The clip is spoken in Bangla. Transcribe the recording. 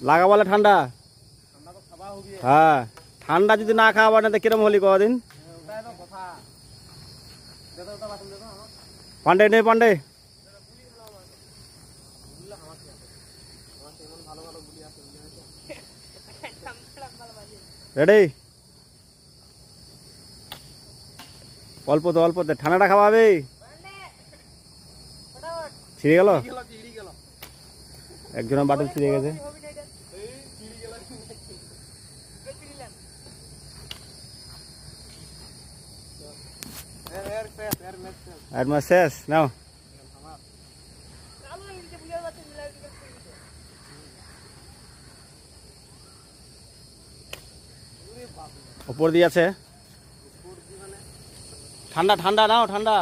লাগা বলে ঠান্ডা। হ্যাঁ ঠান্ডা যদি না খাওয়া না তো কিরম হলি কদিন পান্ডে নেই পান্ডে রেডি অল্পতে ঠান্ডাটা খাওয়াবে ছিঁড়ে গেল একজনের বাটুল ছিঁড়ে গেছে আর মাস শেষ নাও উপর দিয়ে আছে ঠান্ডা নাও ঠান্ডা